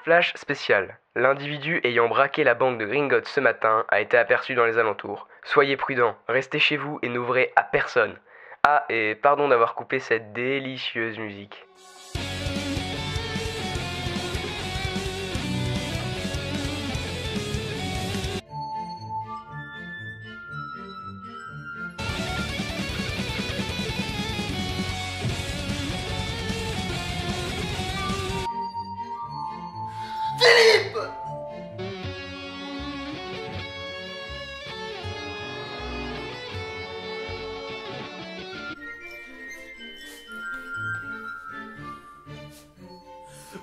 Flash spécial. L'individu ayant braqué la banque de Gringotts ce matin a été aperçu dans les alentours. Soyez prudents, restez chez vous et n'ouvrez à personne. Ah, et pardon d'avoir coupé cette délicieuse musique.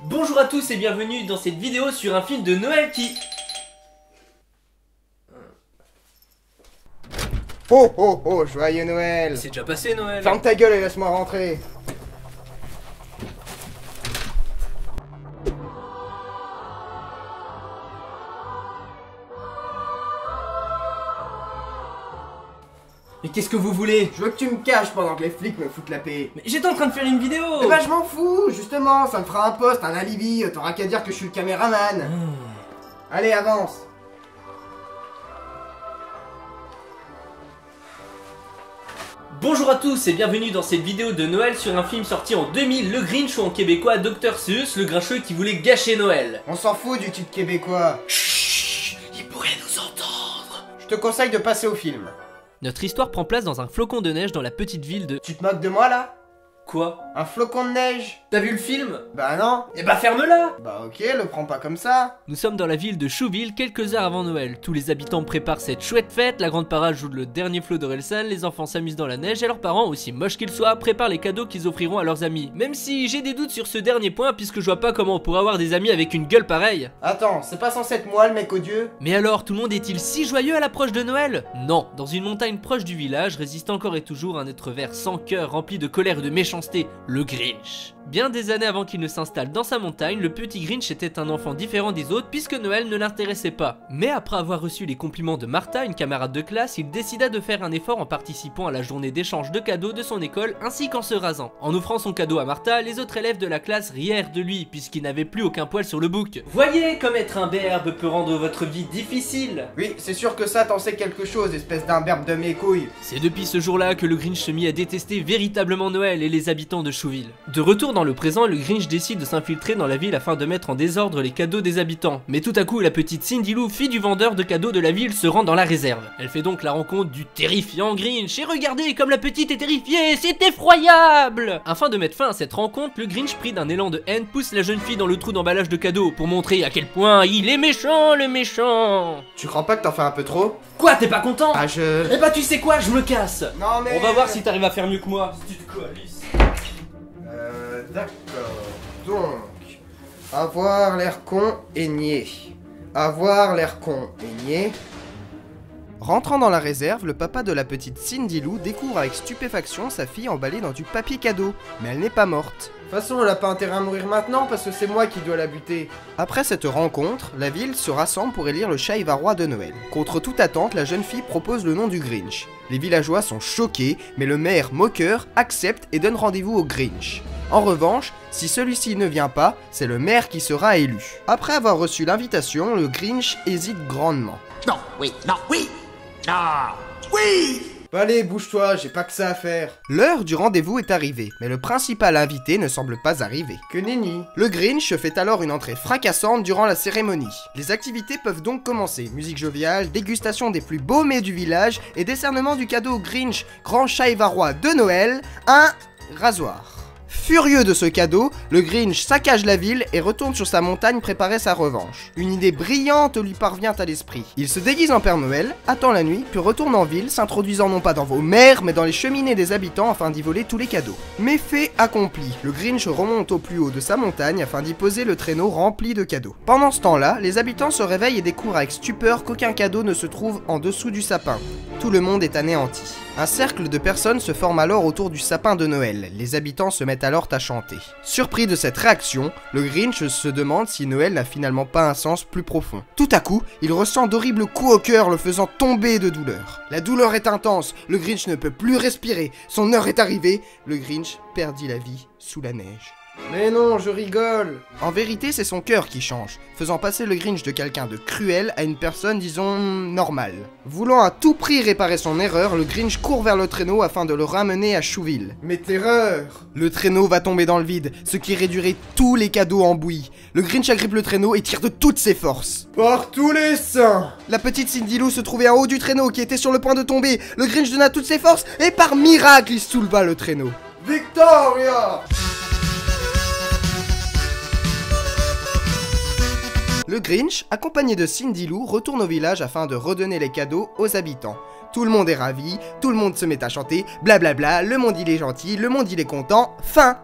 Bonjour à tous et bienvenue dans cette vidéo sur un film de Noël qui... Oh oh oh, joyeux Noël! C'est déjà passé Noël. Ferme ta gueule et laisse-moi rentrer! Mais qu'est-ce que vous voulez? Je veux que tu me caches pendant que les flics me foutent la paix. Mais j'étais en train de faire une vidéo. Eh ben je m'en fous, justement, ça me fera un post, un alibi, t'auras qu'à dire que je suis le caméraman. Allez, avance! Bonjour à tous et bienvenue dans cette vidéo de Noël sur un film sorti en 2000, Le Grinch, ou en québécois Dr Seuss, le grincheux qui voulait gâcher Noël. On s'en fout du titre québécois. Chut, il pourrait nous entendre. Je te conseille de passer au film. Notre histoire prend place dans un flocon de neige dans la petite ville de... Tu te moques de moi là? Quoi? Un flocon de neige? T'as vu le film? Bah non. Eh bah ferme-la! Bah ok, le prends pas comme ça. Nous sommes dans la ville de Chouville quelques heures avant Noël. Tous les habitants préparent cette chouette fête, la grande parade joue le dernier flot d'Orelsan, les enfants s'amusent dans la neige et leurs parents, aussi moches qu'ils soient, préparent les cadeaux qu'ils offriront à leurs amis. Même si j'ai des doutes sur ce dernier point puisque je vois pas comment on pourrait avoir des amis avec une gueule pareille. Attends, c'est pas censé être moi le mec odieux? Mais alors, tout le monde est-il si joyeux à l'approche de Noël? Non, dans une montagne proche du village résiste encore et toujours un être vert sans cœur rempli de colère et de méchanceté, le Grinch. Bien des années avant qu'il ne s'installe dans sa montagne, le petit Grinch était un enfant différent des autres puisque Noël ne l'intéressait pas. Mais après avoir reçu les compliments de Martha, une camarade de classe, il décida de faire un effort en participant à la journée d'échange de cadeaux de son école ainsi qu'en se rasant. En offrant son cadeau à Martha, les autres élèves de la classe rièrent de lui puisqu'il n'avait plus aucun poil sur le bouc. Voyez comme être un berbe peut rendre votre vie difficile. Oui, c'est sûr que ça t'en sais quelque chose, espèce d'imberbe de mes couilles. C'est depuis ce jour-là que le Grinch se mit à détester véritablement Noël et les habitants de Chouville. De retour dans le présent, le Grinch décide de s'infiltrer dans la ville afin de mettre en désordre les cadeaux des habitants. Mais tout à coup, la petite Cindy Lou, fille du vendeur de cadeaux de la ville, se rend dans la réserve. Elle fait donc la rencontre du terrifiant Grinch. Et regardez comme la petite est terrifiée, c'est effroyable! Afin de mettre fin à cette rencontre, le Grinch, pris d'un élan de haine, pousse la jeune fille dans le trou d'emballage de cadeaux pour montrer à quel point il est méchant, le méchant. Tu crois pas que t'en fais un peu trop? Quoi, t'es pas content? Ah je... Eh bah tu sais quoi, je me casse. Non mais... On va voir si t'arrives à faire mieux que moi. Si tu te coalises. D'accord. Donc, avoir l'air con et nier. Avoir l'air con et nier. Rentrant dans la réserve, le papa de la petite Cindy Lou découvre avec stupéfaction sa fille emballée dans du papier cadeau. Mais elle n'est pas morte. De toute façon, elle a pas intérêt à mourir maintenant parce que c'est moi qui dois la buter. Après cette rencontre, la ville se rassemble pour élire le Chahivahrois de Noël. Contre toute attente, la jeune fille propose le nom du Grinch. Les villageois sont choqués, mais le maire moqueur accepte et donne rendez-vous au Grinch. En revanche, si celui-ci ne vient pas, c'est le maire qui sera élu. Après avoir reçu l'invitation, le Grinch hésite grandement. Non, oui, non, oui, non, oui. Allez, bouge-toi, j'ai pas que ça à faire. L'heure du rendez-vous est arrivée, mais le principal invité ne semble pas arriver. Que nenni. Le Grinch fait alors une entrée fracassante durant la cérémonie. Les activités peuvent donc commencer. Musique joviale, dégustation des plus beaux mets du village et décernement du cadeau au Grinch, grand Chahivahrois de Noël, un rasoir. Furieux de ce cadeau, le Grinch saccage la ville et retourne sur sa montagne préparer sa revanche. Une idée brillante lui parvient à l'esprit. Il se déguise en Père Noël, attend la nuit, puis retourne en ville, s'introduisant non pas dans vos mers, mais dans les cheminées des habitants afin d'y voler tous les cadeaux. Méfait accompli, le Grinch remonte au plus haut de sa montagne afin d'y poser le traîneau rempli de cadeaux. Pendant ce temps-là, les habitants se réveillent et découvrent avec stupeur qu'aucun cadeau ne se trouve en dessous du sapin. Tout le monde est anéanti. Un cercle de personnes se forme alors autour du sapin de Noël. Les habitants se mettent alors à chanter. Surpris de cette réaction, le Grinch se demande si Noël n'a finalement pas un sens plus profond. Tout à coup, il ressent d'horribles coups au cœur le faisant tomber de douleur. La douleur est intense, le Grinch ne peut plus respirer. Son heure est arrivée, le Grinch perdit la vie sous la neige. Mais non, je rigole. En vérité, c'est son cœur qui change, faisant passer le Grinch de quelqu'un de cruel à une personne, disons, normale. Voulant à tout prix réparer son erreur, le Grinch court vers le traîneau afin de le ramener à Chouville. Mais terreur! Le traîneau va tomber dans le vide, ce qui réduirait tous les cadeaux en bouillie. Le Grinch agrippe le traîneau et tire de toutes ses forces. Par tous les saints! La petite Cindy Lou se trouvait en haut du traîneau qui était sur le point de tomber. Le Grinch donna toutes ses forces et par miracle, il souleva le traîneau. Victoria! Le Grinch, accompagné de Cindy Lou, retourne au village afin de redonner les cadeaux aux habitants. Tout le monde est ravi, tout le monde se met à chanter, blablabla, le monde il est gentil, le monde il est content, fin.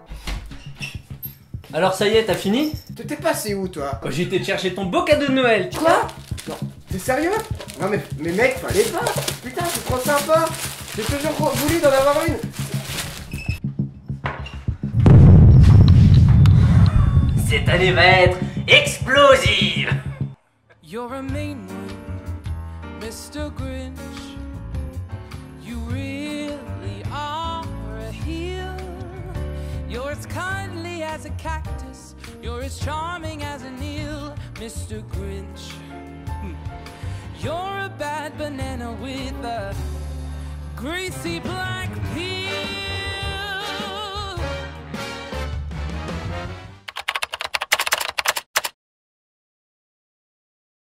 Alors ça y est, t'as fini? T'es passé où toi? J'ai été te chercher ton beau cadeau de Noël. Quoi? Non, t'es sérieux? Non mais mec, fallait pas. Putain, c'est trop sympa. J'ai toujours voulu d'en avoir une. Cette année va être explosive. You're a mean one, Mr. Grinch. You really are a heel. You're as kindly as a cactus. You're as charming as an eel, Mr. Grinch. You're a bad banana with a greasy plan.